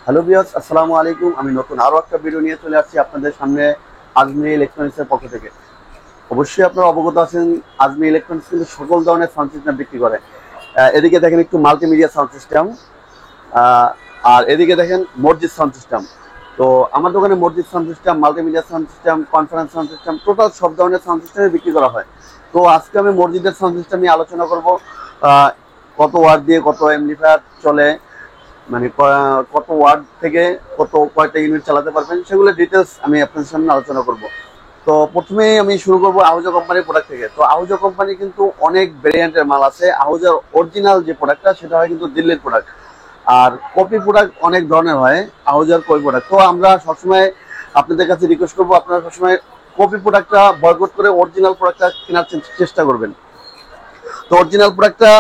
Hello viewers, আসসালামু আলাইকুম। আমি নতুন আরো একটা ভিডিও নিয়ে চলে আসছি আপনাদের সামনে আজমি ইলেকট্রনিক্সের পক্ষ থেকে। অবশ্যই আপনারা অবগত আছেন, আজমি ইলেকট্রনিক্স কিন্তু সকল ধরনের সাউন্ড সিস্টেম বিক্রি করে। এদিকে দেখেন একটু মাল্টিমিডিয়া সাউন্ড সিস্টেম, আর এদিকে দেখেন মসজিদ সাউন্ড সিস্টেম। তো আমার দোকানে মসজিদ sound system, multimedia sound system, conference sound system, total সব ধরনের সাউন্ড সিস্টেমে বিক্রি করা হয়। তো আজকে আমি মসজিদের সাউন্ড সিস্টেম নিয়ে আলোচনা করব। কত ওয়াট দিয়ে কত এমপ্লিফায়ার চলে, মানে কত ওয়াট থেকে কয়টা ইউনিট চালাতে পারবেন, সেগুলো ডিটেলস আমি আপনাদের সামনে আলোচনা করব। তো প্রথমেই আমি শুরু করবো আহুজা কোম্পানির প্রোডাক্ট থেকে। তো আহুজা কোম্পানি কিন্তু অনেক ভেরিয়েন্টের মাল আছে। আহুজার অরিজিনাল যে প্রোডাক্টটা সেটা হয় কিন্তু দিল্লির প্রোডাক্ট, আর কপি প্রোডাক্ট অনেক ধরনের হয়। আহুজার কপি প্রোডাক্ট, তো আমরা সবসময় আপনাদের কাছে রিকোয়েস্ট করবো, আপনারা সবসময় কপি প্রোডাক্টটা বয়কট করে অরিজিনাল প্রোডাক্টটা কেনার চেষ্টা করবেন। তো অরিজিনাল প্রোডাক্টটা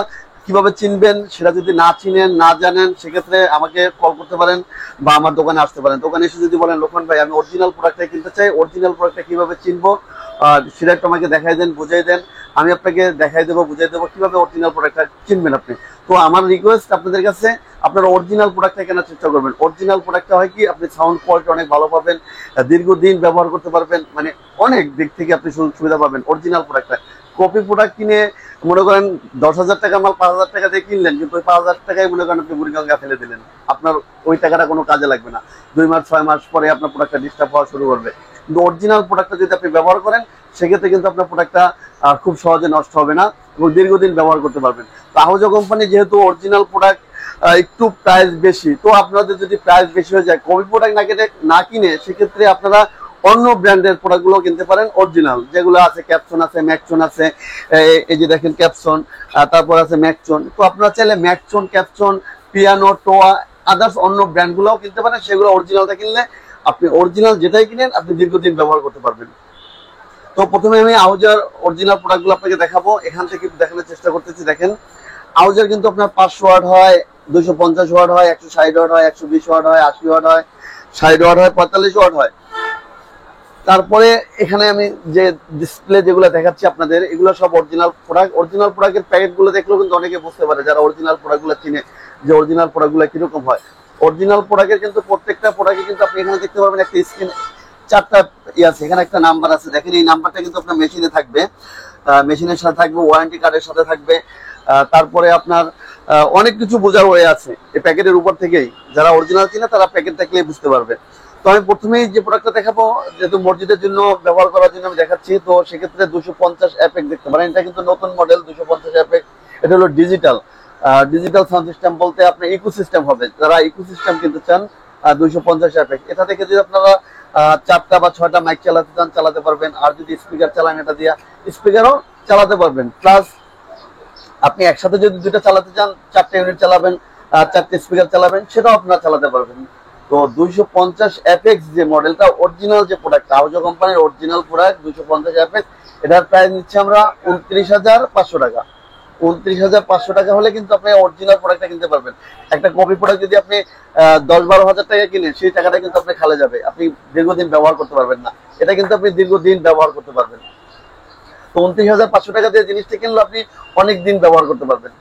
কিভাবে চিনবেন, সেটা যদি না চিনেন, না জানেন, সেক্ষেত্রে আমাকে কল করতে পারেন বা আমার দোকানে আসতে পারেন। দোকানে এসে যদি বলেন লোকমান ভাই আমি অরিজিনাল প্রোডাক্টটা কিনতে চাই, অরিজিনাল প্রোডাক্টটা কিভাবে চিনবো সেটা একটু আমাকে দেখাই দেন, বুঝাই দেন, আমি আপনাকে দেখাই দেবো, বুঝাই দেবো কিভাবে অরিজিনাল প্রোডাক্টটা চিনবেন আপনি। তো আমার রিকোয়েস্ট আপনাদের কাছে, আপনারা অরিজিনাল প্রোডাক্টটা কেনার চেষ্টা করবেন। অরিজিনাল প্রোডাক্টটা হয় কি, আপনি সাউন্ড কোয়ালিটি অনেক ভালো পাবেন, দীর্ঘদিন ব্যবহার করতে পারবেন, মানে অনেক দিক থেকে আপনি সুবিধা পাবেন অরিজিনাল প্রোডাক্টটা। কপি প্রোডাক্ট কিনে মনে করেন 10,000 টাকা মাল 5,000 টাকা দিয়ে কিনলেন, কিন্তু ওই 5,000 টাকায় মনে করেন আপনি বুড়িগঙ্গা ফেলে দিলেন, আপনার ওই টাকাটা কোনো কাজে লাগবে না। 2 মাস 6 মাস পরে আপনার প্রোডাক্টটা ডিস্টার্ব হওয়া শুরু করবে। কিন্তু অরিজিনাল প্রোডাক্টটা যদি আপনি ব্যবহার করেন, সেক্ষেত্রে কিন্তু আপনার প্রোডাক্টটা খুব সহজে নষ্ট হবে না এবং দীর্ঘদিন ব্যবহার করতে পারবেন। তো আহুজা কোম্পানি যেহেতু অরিজিনাল প্রোডাক্ট একটু প্রাইস বেশি, তো আপনাদের যদি প্রাইস বেশি হয়ে যায়, কপি প্রোডাক্ট না কিনে সেক্ষেত্রে আপনারা অন্য ব্র্যান্ডের প্রোডাক্টগুলো কিনতে পারেন। অরিজিনাল যেগুলো আছে, ক্যাপসন আছে, ম্যাকসন আছে, এই যে দেখেন ক্যাপসন, তারপর আছে ম্যাকসন। তো আপনারা চাইলে ম্যাকসন, ক্যাপসন, পিয়ানো, টোয়া, আদার্স অন্য ব্র্যান্ডগুলোও কিনতে পারেন। সেগুলো অরিজিনালটা কিনলে আপনি অরিজিনাল যেটাই কিনেন আপনি দীর্ঘদিন ব্যবহার করতে পারবেন। তো প্রথমে আমি আহুজার অরিজিনাল প্রোডাক্টগুলো আপনাকে দেখাবো। এখান থেকে দেখানোর চেষ্টা করতেছি। দেখেন, আহুজার কিন্তু আপনার 500 ওয়াট হয়, 250 ওয়াট হয়, 160 ওয়াট হয়, 120 ওয়াট হয়, 80 ওয়াট হয়, 60 ওয়াট হয়, 45 ওয়াট হয়। তারপরে এখানে আমি যে ডিসপ্লে যেগুলো দেখাচ্ছি আপনাদের, এগুলো সব অরিজিনাল প্রোডাক্ট। অরিজিনাল প্রোডাক্টের প্যাকেটগুলো দেখলেও কিন্তু অনেকে বুঝতে পারে, যারা অরিজিনাল প্রোডাক্টগুলো চিনে, যে অরিজিনাল প্রোডাক্টগুলো কিরকম হয়। অরিজিনাল প্রোডাক্টের কিন্তু প্রত্যেকটা প্রোডাক্টে কিন্তু আপনি এখানে দেখতে পারবেন একটা স্ক্রিন, 4টা আছে, এখানে একটা নাম্বার আছে। দেখেন, এই নাম্বারটা কিন্তু আপনার মেশিনে থাকবে, মেশিনের সাথে থাকবে, ওয়ারেন্টি কার্ডের সাথে থাকবে। তারপরে আপনার অনেক কিছু বোঝার হয়ে আছে এই প্যাকেটের উপর থেকেই। যারা অরিজিনাল কিনে তারা প্যাকেট দেখলেই বুঝতে পারবে। তো আমি প্রথমেই যে প্রোডাক্টটা দেখাবো, যেহেতু মসজিদের জন্য ব্যবহার করার জন্য আমি দেখাচ্ছি, তো সেক্ষেত্রে 250 অ্যাপেক্স দেখতে পারেন। এটা কিন্তু নতুন মডেল 250 অ্যাপেক্স। এটা হলো ডিজিটাল ডিজিটাল সাউন্ড সিস্টেম, বলতে আপনার ইকো সিস্টেম হবে। যারা ইকো সিস্টেম কিনতে চান, 250 অ্যাপেক্স, এটা থেকে যদি আপনারা 4টা বা 6টা মাইক চালাতে চান, চালাতে পারবেন। আর যদি স্পিকার চালান, এটা দিয়ে স্পিকারও চালাতে পারবেন। প্লাস আপনি একসাথে যদি 2টা চালাতে চান, 4টে ইউনিট চালাবেন, 4টে স্পিকার চালাবেন, সেটাও আপনারা চালাতে পারবেন। তো 250 অ্যাপেক্স যে মডেলটা, অরিজিনাল যে প্রোডাক্ট, আহুজা কোম্পানির অরিজিনাল প্রোডাক্ট 250 অ্যাপেক্স, এটার প্রাইস নিচ্ছে আমরা 29,500 টাকা। 29,500 টাকা হলে কিন্তু আপনি অরিজিনাল প্রোডাক্টটা কিনতে পারবেন। একটা কপি প্রোডাক্ট যদি আপনি 10-12 হাজার টাকা কিনেন, সেই টাকাটা কিন্তু আপনি খালে যাবে, আপনি দীর্ঘদিন ব্যবহার করতে পারবেন না। এটা কিন্তু আপনি দীর্ঘদিন ব্যবহার করতে পারবেন। তো 29,500 টাকা দিয়ে জিনিসটা কিনলে আপনি অনেক দিন ব্যবহার করতে পারবেন।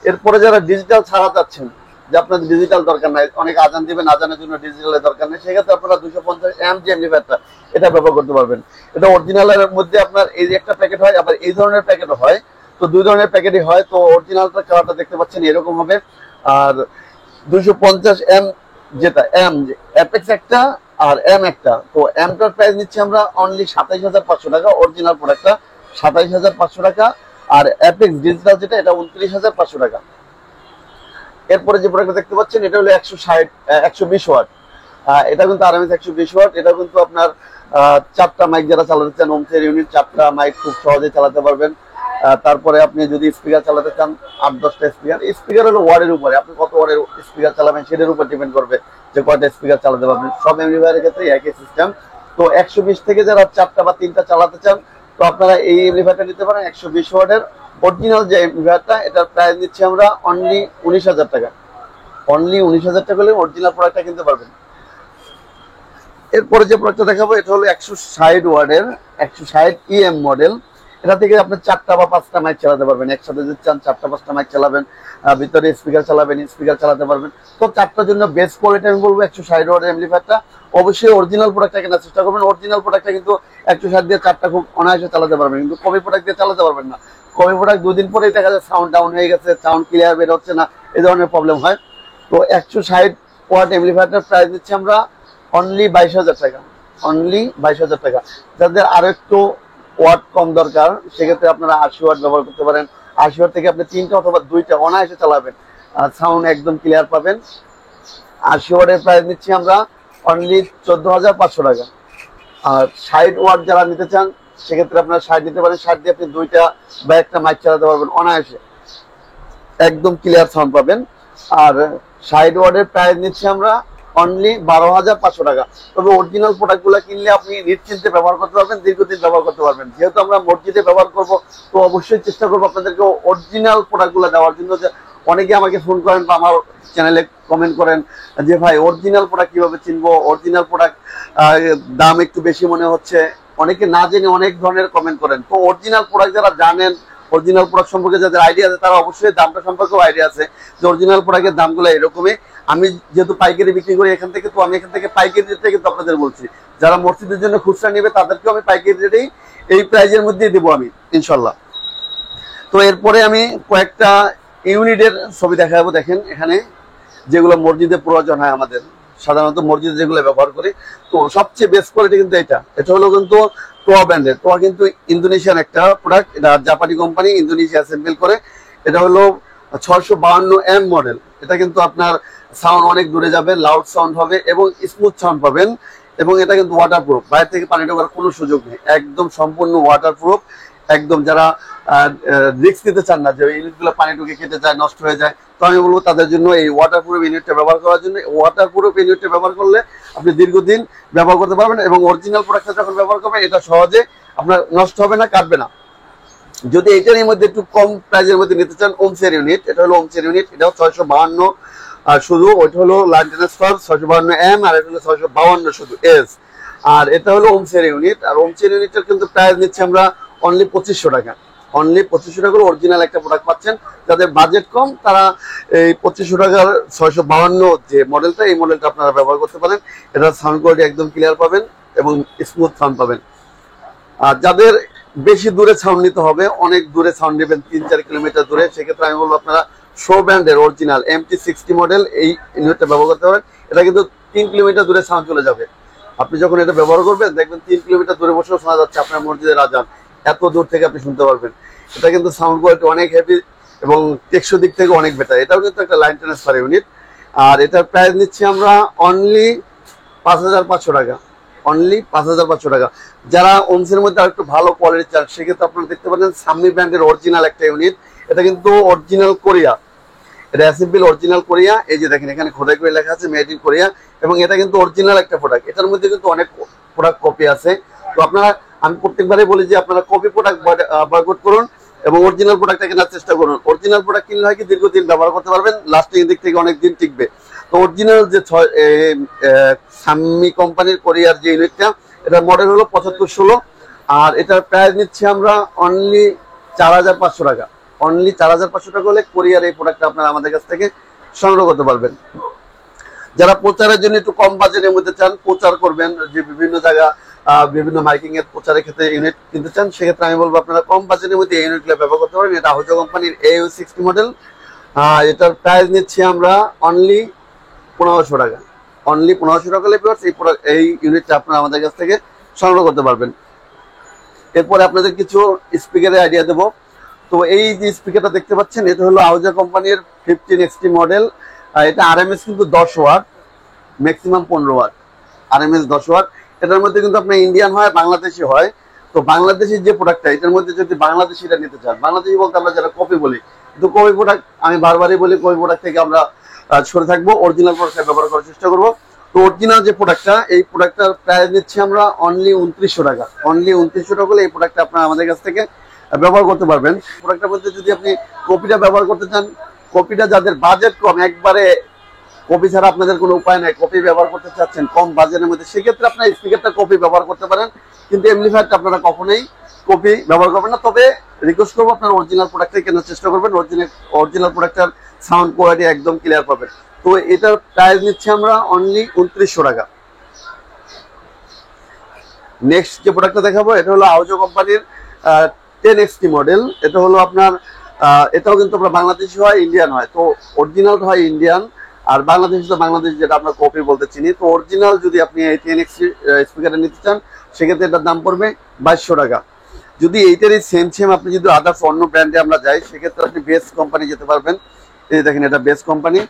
এরপরে যারা ডিজিটাল ছাড়া চাচ্ছেন, যে আপনাদের ডিজিটাল দরকার নাই, অনেক আজান দিবেন, আজানের জন্য ডিজিটালের দরকার নেই, সেক্ষেত্রে আপনারা 250 এম যে এমপ্লিফায়ারটা, এটা ব্যবহার করতে পারবেন। এটা অরিজিনালের মধ্যে আপনার এই যে একটা প্যাকেট হয়, আবার এই ধরনের প্যাকেটও হয়। তো 2 ধরনের প্যাকেটই হয়। তো অরিজিনালটা কালারটা দেখতে পাচ্ছেন এরকম হবে। আর 250 এম, যেটা এম অ্যাপেক্স একটা আর এম একটা, তো এমটার প্রাইস নিচ্ছে আমরা অনলি 27,500 টাকা, অরিজিনাল প্রোডাক্টটা 27,500 টাকা। আর অ্যাপেক্স ডিজিটাল যেটা, এটা 29,500 টাকা। এরপরে যে প্রোডাক্টটা দেখতে পাচ্ছেন, এটা হলো 120 ওয়াট। এটা কিন্তু আরএমএস 120 ওয়াট। এটা কিন্তু আপনার 4টা মাইক যারা চালাতে চান, ওমসের ইউনিট 4টা মাইক খুব সহজে চালাতে পারবেন। তারপরে আপনি যদি স্পিকার চালাতে চান, 8-10টা স্পিকার। স্পিকার হলো ওয়ার্ডের উপরে, আপনি কত ওয়ার্ডের স্পিকার চালাবেন সেটার উপর ডিপেন্ড করবে যে কয়টা স্পিকার চালাতে পারবেন। সব এমপ্লিফায়ারের ক্ষেত্রে একই সিস্টেম। তো 120 থেকে যারা 4টা বা 3টা চালাতে চান, তো আপনারা এই এমপ্লিফায়ারটা নিতে পারেন। 120 ওয়ার্ডের অরিজিনাল যে এমপ্লিফায়ারটা, এটার প্রাইস দিচ্ছি আমরা অনলি 19,000 টাকা। অনলি 19,000 টাকা হলে অরিজিনাল প্রোডাক্টটা কিনতে পারবেন। এরপরে যে প্রোডাক্টটা দেখাবো, এটা হলো 160 ওয়ার্ডের 160 ইএম মডেল। এটা থেকে আপনি 4টা বা 5টা মাইক চালাতে পারবেন, একসাথে যদি চান 4টা 5টা মাইক চালাবেন, ভিতরে স্পিকার চালাবেন, স্পিকার চালাতে পারবেন। তো 4টার জন্য বেস্ট কোয়ালিটি আমি বলবো 160 ওয়াটের অ্যাম্পলিফায়ারটা। অবশ্যই অরিজিনাল প্রোডাক্টটা কেনার চেষ্টা করবেন। অরিজিনাল প্রোডাক্টটা কিন্তু 160 দিয়ে 4টা খুব অনায়াসে চালাতে পারবেন, কিন্তু কপি প্রোডাক্ট দিয়ে চালাতে পারবেন না। কপি প্রোডাক্ট 2 দিন পরেই দেখা যায় সাউন্ড ডাউন হয়ে গেছে, সাউন্ড ক্লিয়ার বের হচ্ছে না, এই ধরনের প্রবলেম হয়। তো 160 ওয়াট অ্যাম্পলিফায়ারটার প্রাইস দিচ্ছি আমরা অনলি 22,000 টাকা, অনলি 22,000 টাকা। যাদের আরো একটু ওয়াট কম দরকার সেক্ষেত্রে আপনারা 80 ওয়াট ব্যবহার করতে পারেন। 80 ওয়াট থেকে আপনি 3টা অথবা 2টা অনায়াসে চালাবেন, সাউন্ড একদম ক্লিয়ার পাবেন। 80 ওয়াটের প্রাইস নিচ্ছি আমরা অনলি 14,500 টাকা। আর 60 ওয়াট যারা নিতে চান সেক্ষেত্রে আপনারা 60 নিতে পারেন। 60 দিয়ে আপনি 2টা বা একটা মাইক চালাতে পারবেন অনায়াসে, একদম ক্লিয়ার সাউন্ড পাবেন। আর 60 ওয়াটের প্রাইস নিচ্ছি আমরা অনলি 12,500 টাকা। তবে অরিজিনাল প্রোডাক্টগুলো কিনলে আপনি নিশ্চিন্তে ব্যবহার করতে পারবেন, দীর্ঘদিন ব্যবহার করতে পারবেন। যেহেতু আমরা মসজিদে ব্যবহার করব, তো অবশ্যই চেষ্টা করবো আপনাদেরকে অরিজিনাল প্রোডাক্টগুলো দেওয়ার জন্য। যে অনেকে আমাকে ফোন করেন বা আমার চ্যানেলে কমেন্ট করেন যে ভাই অরিজিনাল প্রোডাক্ট কিভাবে চিনবো, অরিজিনাল প্রোডাক্ট দাম একটু বেশি মনে হচ্ছে, অনেকে না জেনে অনেক ধরনের কমেন্ট করেন। তো অরিজিনাল প্রোডাক্ট যারা জানেন, অরিজিনাল প্রোডাক্ট সম্পর্কে যাদের আইডিয়া আছে তারা অবশ্যই দামটা সম্পর্কেও আইডিয়া আছে যে অরিজিনাল প্রোডাক্টের দামগুলো এরকমই। আমি যেহেতু পাইকারি বিক্রি করি এখান থেকে, তো আমি এখান থেকে পাইকারি রেটে কিন্তু আপনাদের বলছি। যারা মসজিদের জন্য খুচরা নেবে তাদেরকেও আমি পাইকারি রেটেই এই প্রাইজের মধ্যেই দেবো আমি ইনশাল্লাহ। তো এরপরে আমি কয়েকটা ইউনিটের ছবি দেখাবো। দেখেন এখানে যেগুলো মসজিদে প্রয়োজন হয় আমাদের, সাধারণত মসজিদে যেগুলো ব্যবহার করি, তো সবচেয়ে বেস্ট কোয়ালিটি কিন্তু এটা হলো কিন্তু টোয়া ব্র্যান্ডের। টোয়া কিন্তু ইন্দোনেশিয়ান একটা প্রোডাক্ট, এটা জাপানি কোম্পানি, ইন্দোনেশিয়া অ্যাসেম্বল করে। এটা হলো 652M মডেল। এটা কিন্তু আপনার সাউন্ড অনেক দূরে যাবে, লাউড সাউন্ড হবে এবং স্মুথ সাউন্ড পাবেন। এবং এটা কিন্তু ওয়াটারপ্রুফ, বাইরে থেকে পানি ঢোকার কোনো সুযোগ নেই, একদম সম্পূর্ণ ওয়াটারপ্রুফ। একদম যারা রিস্ক নিতে চান না যে ইউনিটগুলো পানি ঢুকে কেটে যায়, নষ্ট হয়ে যায়, তো আমি বলবো তাদের জন্য এই ওয়াটারপ্রুফ ইউনিটটা ব্যবহার করার জন্য। ওয়াটারপ্রুফ ইউনিটটা ব্যবহার করলে আপনি দীর্ঘদিন ব্যবহার করতে পারবেন এবং অরিজিনাল প্রোডাক্টটা যখন ব্যবহার করবেন এটা সহজে আপনার নষ্ট হবে না, কাটবে না। যদি এটার মধ্যে একটু কম প্রাইসের মধ্যে নিতে চান, ওমসের ইউনিট, এটা হলো ওমসের ইউনিট, এটাও 652 আর শুধু, ওইটা হলো লাইন ট্রান্সফার 652M আর এটা হলো 652 শুধু এস। আর এটা হলো ওমসের ইউনিট। আর ওমসের ইউনিটের কিন্তু প্রাইস নিচ্ছে আমরা অনলি 2500 টাকা, অনলি 2500 টাকা অরিজিনাল একটা প্রোডাক্ট পাচ্ছেন। যাদের বাজেট কম তারা এই 2500 টাকার 652 যে মডেলটা, এই মডেলটা আপনারা ব্যবহার করতে পারেন। এটা সাউন্ড কোয়ালিটি একদম ক্লিয়ার পাবেন এবং স্মুথ সাউন্ড পাবেন। আর যাদের বেশি দূরে সাউন্ড নিতে হবে, অনেক দূরে সাউন্ড নেবেন, 3-4 কিলোমিটার দূরে, সেক্ষেত্রে আমি বলবো আপনারা শো ব্র্যান্ডের অরিজিনাল MT60 মডেল এই ইউনিটটা ব্যবহার করতে পারেন। এটা কিন্তু 3 কিলোমিটার দূরে সাউন্ড চলে যাবে। আপনি যখন এটা ব্যবহার করবেন দেখবেন 3 কিলোমিটার দূরে বসেও শোনা যাচ্ছে আপনার মসজিদের আজান, এত দূর থেকে আপনি শুনতে পারবেন। এটা কিন্তু সাউন্ড কোয়ালিটি অনেক হেভি এবং টেকসই দিক থেকে অনেক বেটার। এটাও কিন্তু একটা লাইন ট্রান্সফার ইউনিট। আর এটার প্রাইস নিচ্ছি আমরা অনলি 5,500 টাকা, অনলি 5,500 টাকা। যারা ওমসের মধ্যে আর একটু ভালো কোয়ালিটি চান সেক্ষেত্রে আপনারা দেখতে পারেন সামি ব্র্যান্ডের অরিজিনাল একটা ইউনিট। এটা কিন্তু অরিজিনাল কোরিয়া, এটা অ্যাসেম্বল অরিজিনাল কোরিয়া। এই যে দেখেন এখানে খোদাই করে লেখা আছে মেড ইন কোরিয়া, এবং এটা কিন্তু অরিজিনাল একটা প্রোডাক্ট। এটার মধ্যে কিন্তু অনেক প্রোডাক্ট কপি আছে। তো আপনারা, আমি প্রত্যেকবারই বলি যে আপনারা কপি প্রোডাক্ট বয়কট করুন এবং অরিজিনাল প্রোডাক্টটা কেনার চেষ্টা করুন। অরিজিনাল প্রোডাক্ট কিনলে হয় কি দীর্ঘদিন ব্যবহার করতে পারবেন, লাস্টিং দিক থেকে অনেক দিন টিকবে। তো অরিজিনাল যে সামি কোম্পানির কোরিয়ার যে ইউনিটটা, এটার মডেল হলো 7516। আর এটার প্রাইস নিচ্ছি আমরা অনলি 4,500 টাকা, অনলি 4,500 টাকা হলে কোরিয়ার এই প্রোডাক্টটা আপনারা আমাদের কাছ থেকে সংগ্রহ করতে পারবেন। যারা প্রচারের জন্য একটু কম বাজেটের মধ্যে চান, প্রচার করবেন, যে বিভিন্ন জায়গা বিভিন্ন মাইকিং এর প্রচারের ক্ষেত্রে ইউনিট কিনতে চান, সেক্ষেত্রে আমি বলবো আপনারা কম বাজেটের মধ্যে এই ইউনিটগুলো ব্যবহার করতে পারেন। এটা আহুজা কোম্পানির AU60 মডেল। এটার প্রাইস নিচ্ছি আমরা অনলি 1500 টাকা, অনলি 1500 টাকা হলে এই ইউনিটটা আপনারা আমাদের কাছ থেকে সংগ্রহ করতে পারবেন। এরপরে আপনাদের কিছু স্পিকারের আইডিয়া দেবো। তো এই যে স্পিকারটা দেখতে পাচ্ছেন, এটা হলো আহুজা কোম্পানির 15XT মডেল। এটা RMS কিন্তু 10 watt, maximum 15 watt, RMS 10 watt. এটার মধ্যে কিন্তু আপনার ইন্ডিয়ান হয়, বাংলাদেশি হয়। তো বাংলাদেশি যে প্রোডাক্টটা, এটার মধ্যে যদি বাংলাদেশিটা নিতে চান, বাংলাদেশি বলতে আমরা যারা কপি বলি, কিন্তু কপি প্রোডাক্ট আমি বারবারই বলি কপি প্রোডাক্ট থেকে আমরা সরে থাকবো, অরিজিনাল প্রোডাক্ট ব্যবহার করার চেষ্টা করবো। তো অরিজিনাল যে প্রোডাক্টটা, এই প্রোডাক্টটার প্রাইস নিচ্ছি আমরা অনলি 2900 টাকা, অনলি 2900 টাকা হলে এই প্রোডাক্টটা আপনারা আমাদের কাছ থেকে ব্যবহার করতে পারবেন। প্রোডাক্টের মধ্যে যদি আপনি কপিটা ব্যবহার করতে চান, কপিটা যাদের বাজেট কম, একবারে কপি ছাড়া আপনাদের কোনো উপায় নাই, কপি ব্যবহার করতে চাচ্ছেন কম বাজেটের মধ্যে, সেক্ষেত্রে আপনার স্পিকারটা কপি ব্যবহার করতে পারেন। কিন্তু অ্যাম্পলিফায়ারটা আপনারা কখনোই কপি ব্যবহার করবেন না। তবে রিকোয়েস্ট করবো আপনার অরিজিনাল প্রোডাক্টটাই কেনার চেষ্টা করবেন, অরিজিনাল প্রোডাক্টটার সাউন্ড কোয়ালিটি একদম ক্লিয়ার পাবেন। তো এটার প্রাইস নিচ্ছি আমরা অনলি 2900 টাকা। নেক্সট যে প্রোডাক্টটা দেখাবো এটা হলো আউজো কোম্পানির 10XT মডেল। এটা হলো আপনার এটাও কিন্তু আপনার বাংলাদেশি হয়, ইন্ডিয়ান হয়। তো অরিজিনাল হয় ইন্ডিয়ান, আর বাংলাদেশি তো বাংলাদেশ, যেটা আপনার কপি বলতে চিনি। তো অরিজিনাল যদি আপনি এই 10XT স্পিকারটা নিতে চান সেক্ষেত্রে এটার দাম পড়বে 2200 টাকা। যদি এইটারই সেম আপনি যদি আদার্স অন্য ব্র্যান্ডে আমরা যাই সেক্ষেত্রে আপনি বেস্ট কোম্পানি যেতে পারবেন। এই দেখেন এটা বেস্ট কোম্পানি,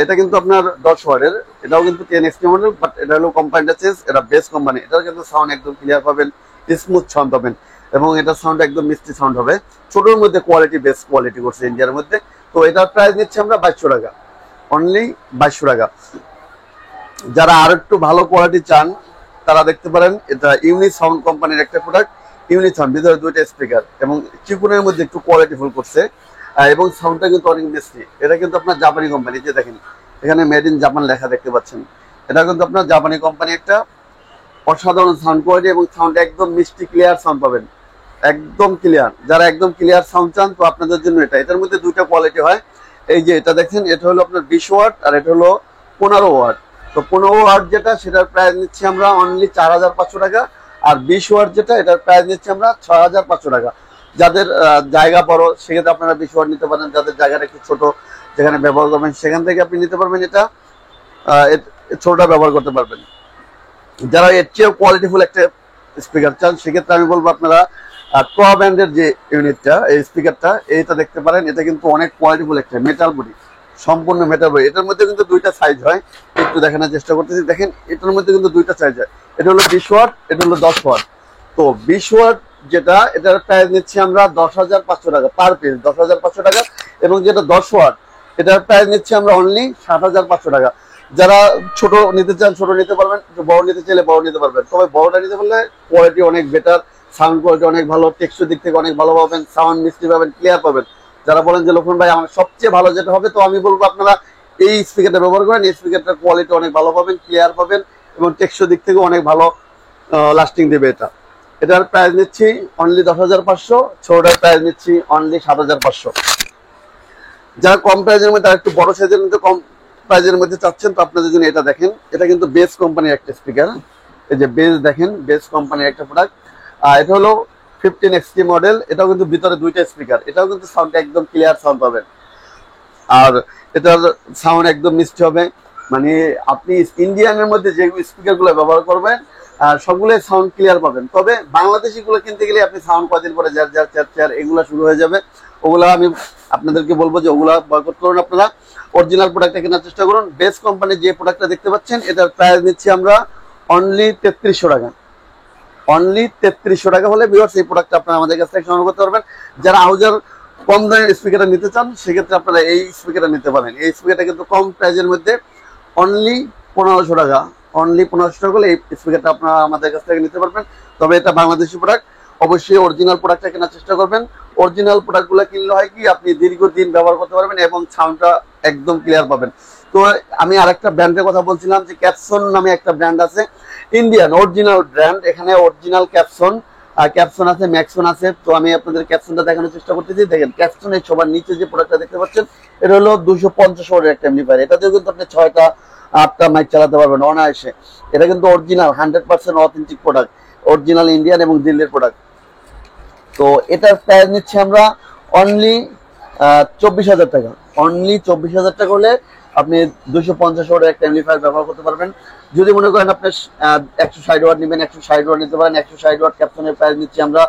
এটা কিন্তু আপনার 10 ওয়াটের, এটাও কিন্তু 10XT মডেল, বাট এটা হলো কোম্পানিটা চেঞ্জ, এটা বেস্ট কোম্পানি। এটার কিন্তু সাউন্ড একদম ক্লিয়ার পাবেন, স্মুথ সাউন্ড পাবেন, এবং এটার সাউন্ড একদম মিষ্টি সাউন্ড হবে। ছোটোর মধ্যে কোয়ালিটি, বেস্ট কোয়ালিটি করছে ইন্ডিয়ার মধ্যে। তো এটার প্রাইস নিচ্ছে আমরা 2200 টাকা, অনলি 2200 টাকা। যারা আর একটু ভালো কোয়ালিটি চান তারা দেখতে পারেন, এটা ইউনি সাউন্ড কোম্পানির একটা প্রোডাক্ট। ইউনি সাউন্ড, ভিতরে 2টা স্পিকার এবং চিকুনের মধ্যে একটু কোয়ালিটি ফুল করছে, এবং সাউন্ডটা কিন্তু অনেক মিষ্টি। এটা কিন্তু আপনার জাপানি কোম্পানি, যে দেখেন এখানে মেড ইন জাপান লেখা দেখতে পাচ্ছেন। এটা কিন্তু আপনার জাপানি কোম্পানি, একটা অসাধারণ সাউন্ড কোয়ালিটি এবং সাউন্ড একদম মিষ্টি ক্লিয়ার সাউন্ড পাবেন, একদম ক্লিয়ার। যারা একদম ক্লিয়ার সাউন্ড চান তো আপনাদের জন্য এটা। এটার মধ্যে 2টা কোয়ালিটি হয়। এই যে এটা দেখছেন, এটা হলো আপনার 20 ওয়াট আর এটা হলো 15 ওয়াট। তো 15 ওয়াট যেটা, সেটার প্রাইস নিচ্ছি আমরা অনলি 4500 টাকা, আর 20 ওয়াট যেটা, এটার প্রাইস নিচ্ছি আমরা 6500 টাকা। যাদের জায়গা বড় সেক্ষেত্রে আপনারা 20 ওয়াট নিতে পারেন, যাদের জায়গাটা একটু ছোট যেখানে ব্যবহার করবেন সেখান থেকে আপনি নিতে পারবেন, এটা ছোটটা ব্যবহার করতে পারবেন। যারা এর চেয়েও কোয়ালিটিফুল একটা স্পিকার চান সেক্ষেত্রে আমি বলবো আপনারা ট্রয়া ব্র্যান্ডের যে ইউনিটটা, এই স্পিকারটা, এইটা দেখতে পারেন। এটা কিন্তু অনেক কোয়ালিটিফুল একটা মেটাল বডি, সম্পূর্ণ মেটাল বডি। এটার মধ্যে কিন্তু 2টা সাইজ হয়, একটু দেখানোর চেষ্টা করতেছি। দেখেন এটার মধ্যে কিন্তু 2টা সাইজ হয়, এটা হলো 20 ওয়াট, এটা হলো 10 ওয়াট। তো 20 ওয়াট যেটা, এটার প্রাইস নিচ্ছি আমরা 10,500 টাকা পার পিস, 10,500 টাকা। এবং যেটা 10 ওয়াট, এটার প্রাইস নিচ্ছি আমরা অনলি 7,500 টাকা। যারা ছোট নিতে চান ছোট নিতে পারবেন, বড় নিতে চাইলে বড় নিতে পারবেন। তবে বড়টা নিতে পারলে কোয়ালিটি অনেক বেটার, সাউন্ড কোয়ালিটি অনেক ভালো, টেক্সচার দিক থেকে অনেক ভালো পাবেন, সাউন্ড মিষ্টি পাবেন, ক্লিয়ার পাবেন। যারা বলেন যে লক্ষণ ভাই আমার সবচেয়ে ভালো যেটা হবে, তো আমি বলবো আপনারা এই স্পিকারটা ব্যবহার করেন। এই স্পিকারটার কোয়ালিটি অনেক ভালো পাবেন, ক্লিয়ার পাবেন, এবং টেক্সচার দিক থেকে অনেক ভালো লাস্টিং দেবে এটা। এটার প্রাইস নিচ্ছি অনলি 10,500, ছোটটার প্রাইস নিচ্ছি অনলি 7,500। যারা কম প্রাইজের মধ্যে আর একটু বড় সাইজের মধ্যে কম প্রাইজের মধ্যে চাচ্ছেন তো আপনাদের জন্য এটা দেখেন। এটা কিন্তু বেস কোম্পানির একটা স্পিকার, এই যে বেস দেখেন, বেস কোম্পানির একটা প্রোডাক্ট। এটা হলো 15XT মডেল। এটাও কিন্তু ভিতরে 2টা স্পিকার, এটাও কিন্তু সাউন্ড একদম ক্লিয়ার সাউন্ড পাবেন, আর এটার সাউন্ড একদম মিষ্টি হবে। মানে আপনি ইন্ডিয়ানের মধ্যে যে স্পিকারগুলো ব্যবহার করবেন সবগুলোই সাউন্ড ক্লিয়ার পাবেন। তবে বাংলাদেশিগুলো কিনতে গেলে আপনি সাউন্ড কদিন পরে যার যার চার চার এগুলো শুরু হয়ে যাবে। ওগুলা আমি আপনাদেরকে বলবো যে ওগুলা বয়কট করুন, আপনারা অরিজিনাল প্রোডাক্টটা কেনার চেষ্টা করুন। বেস্ট কোম্পানির যে প্রোডাক্টটা দেখতে পাচ্ছেন এটার প্রাইস নিচ্ছি আমরা অনলি 3300 টাকা, অনলি 3300 টাকা হলে ভিউয়ার্স এই প্রোডাক্টটা আপনারা আমাদের কাছ থেকে সংগ্রহ করতে পারবেন। যারা আউজার কম দামের স্পিকারটা নিতে চান সেক্ষেত্রে আপনারা এই স্পিকারটা নিতে পারেন। এই স্পিকারটা কিন্তু কম প্রাইজের মধ্যে অনলি 1500 টাকা, অনলি 1500 টাকা হলে এই স্পিকারটা আপনারা আমাদের কাছ থেকে নিতে পারবেন। তবে এটা বাংলাদেশি প্রোডাক্ট, অবশ্যই অরিজিনাল প্রোডাক্টটা কেনার চেষ্টা করবেন। অরিজিনাল প্রোডাক্টগুলো কিনলে হয় কি আপনি দীর্ঘদিন ব্যবহার করতে পারবেন এবং সাউন্ডটা একদম ক্লিয়ার পাবেন। তো আমি আরেকটা ব্র্যান্ডের কথা বলছিলাম যে ক্যাপসন নামে একটা ব্র্যান্ড আছে, ইন্ডিয়ান অরিজিনাল ব্র্যান্ড। এখানে অরিজিনাল ক্যাপসন, ক্যাপসন আছে, ম্যাক্সন আছে। তো আমি আপনাদের ক্যাপসনটা দেখানোর চেষ্টা করতেছি। দেখেন ক্যাপসনের সবার নিচে যে প্রোডাক্টটা দেখতে পাচ্ছেন এটা হলো 250 ওয়াটের একটা এমপ্লিফায়ার। এটাতেও কিন্তু আপনি 6টা 8টা মাইক চালাতে পারবেন অনায়াসে। এটা কিন্তু original 100% authentic product, original Indian এবং দিল্লির প্রোডাক্ট। তো এটার প্রাইস নিচ্ছি আমরা অনলি 24,000 টাকা, অনলি 24,000 টাকা হলে আপনি 250 ওয়াটের একটা এমপ্লিফায়ার ব্যবহার করতে পারবেন। যদি মনে করেন আপনি 160 ওয়াট নেবেন, 160 ওয়াট নিতে পারেন। 160 ওয়াট ক্যাপসনের প্রাইস নিচ্ছি আমরা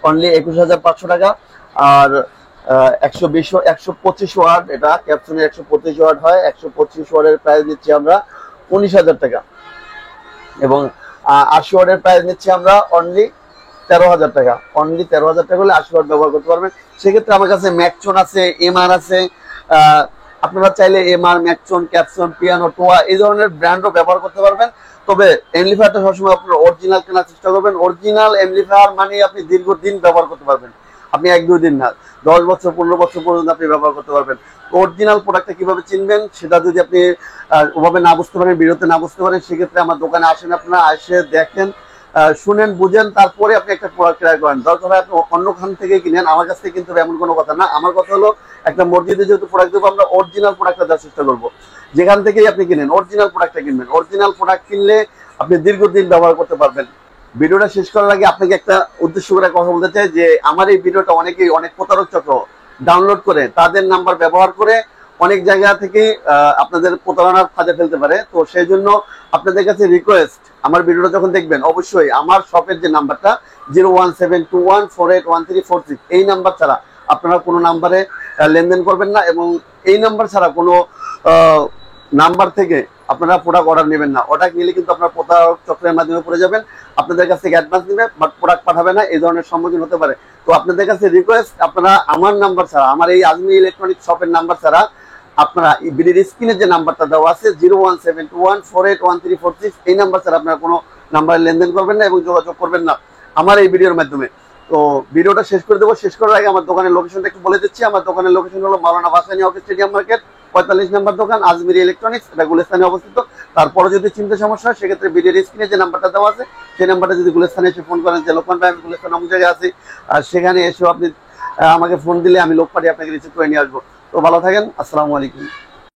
অনলি 21,500 টাকা। আর 125 ওয়াট, এটা ক্যাপসনের 125 ওয়াট হয়, 125 ওয়াটের প্রাইস নিচ্ছি আমরা 19,000 টাকা। এবং 80 ওয়াটের প্রাইস নিচ্ছি আমরা অনলি 13,000 টাকা, অনলি 13,000 টাকা হলে 80 ওয়াট ব্যবহার করতে পারবেন। সেক্ষেত্রে আমার কাছে ম্যাকচন আছে, এমআর আছে। আপনারা চাইলে এমআর, ম্যাকচন, ক্যাপসন, পিয়ানো, টোয়া এই ধরনের ব্র্যান্ডও ব্যবহার করতে পারবেন। তবে এমপ্লিফায়ারটা সবসময় আপনারা অরিজিনাল কেনার চেষ্টা করবেন। অরিজিনাল এমপ্লিফায়ার মানে আপনি দীর্ঘদিন ব্যবহার করতে পারবেন, আপনি 1-2 দিন না, 10 বছর 15 বছর পর্যন্ত আপনি ব্যবহার করতে পারবেন। অরিজিনাল প্রোডাক্টটা কিভাবে চিনবেন সেটা যদি আপনি ওভাবে না বুঝতে পারেন, ভিডিওতে না বুঝতে পারেন, সেক্ষেত্রে আমার দোকানে আসেন, আপনারা এসে দেখেন, শুনেন বুঝেন তারপরে আপনি একটা প্রোডাক্ট ক্রয় করেন। দরকার হয় আপনি অন্য খান থেকে কিনেন, আমার কাছ থেকে কিন্তু এমন কোনো কথা না। আমার কথা হলো একটা মসজিদে যেহেতু প্রোডাক্ট দেবো, আমরা অরিজিনাল প্রোডাক্টটা দেওয়ার চেষ্টা করবো। যেখান থেকেই আপনি কিনেন অরিজিনাল প্রোডাক্টটা কিনবেন। অরিজিনাল প্রোডাক্ট কিনলে আপনি দীর্ঘদিন ব্যবহার করতে পারবেন। ভিডিওটা শেষ করার আগে আপনাকে একটা উদ্দেশ্য করে কথা বলতে চাই যে আমার এই ভিডিওটা অনেকেই অনেক প্রতারক চক্র ডাউনলোড করে তাদের নাম্বার ব্যবহার করে অনেক জায়গা থেকে আপনাদের প্রতারণার ফাঁদে ফেলতে পারে। তো সেই জন্য আপনাদের কাছে রিকোয়েস্ট, আমার ভিডিওটা যখন দেখবেন অবশ্যই আমার শপের যে নাম্বারটা 01721481346 এই নাম্বার ছাড়া আপনারা কোনো নাম্বারে লেনদেন করবেন না, এবং এই নাম্বার ছাড়া কোনো নাম্বার থেকে আপনারা প্রোডাক্ট অর্ডার নেবেন না। অর্ডার নিলে কিন্তু আপনার প্রতারক চক্রের মাধ্যমে পড়ে যাবেন। আপনাদের কাছ থেকে অ্যাডভান্স নেবে বাট প্রোডাক্ট পাঠাবে না, এই ধরনের সম্মুখীন হতে পারে। তো আপনাদের কাছে রিকোয়েস্ট, আপনারা আমার নাম্বার ছাড়া, আমার এই আজমি ইলেকট্রনিক শপের নাম্বার ছাড়া আপনারা ভিডিওর স্ক্রিনে যে নাম্বারটা দেওয়া আছে 01721481346 এই নাম্বার ছাড়া আপনারা কোনো নাম্বারে লেনদেন করবেন না এবং যোগাযোগ করবেন না আমার এই ভিডিওর মাধ্যমে। তো ভিডিওটা শেষ করে দেবো। শেষ করার আগে আমার দোকানের লোকেশনটা একটু বলে দিচ্ছি। আমার দোকানের লোকেশন হলো মাওলানা ভাসানী হক স্টেডিয়াম মার্কেট 45 নম্বর দোকান, আজমিরি ইলেকট্রনিক্স, এটা গুলিস্তানে অবস্থিত। তারপরে যদি চিন্তা সমস্যা হয় সেক্ষেত্রে ভিডিওর স্ক্রিনে যে নাম্বারটা দেওয়া আছে সেই নাম্বারটা যদি গুলিস্তানে এসে ফোন করেন যে লোকমান ভাই আমি গুলিস্তান অমুক জায়গায় আছি, আর সেখানে এসেও আপনি আমাকে ফোন দিলে আমি লোক পাঠিয়ে আপনাকে রিসিভ করে নিয়ে আসবো। তো ভালো থাকেন, আসসালামু আলাইকুম।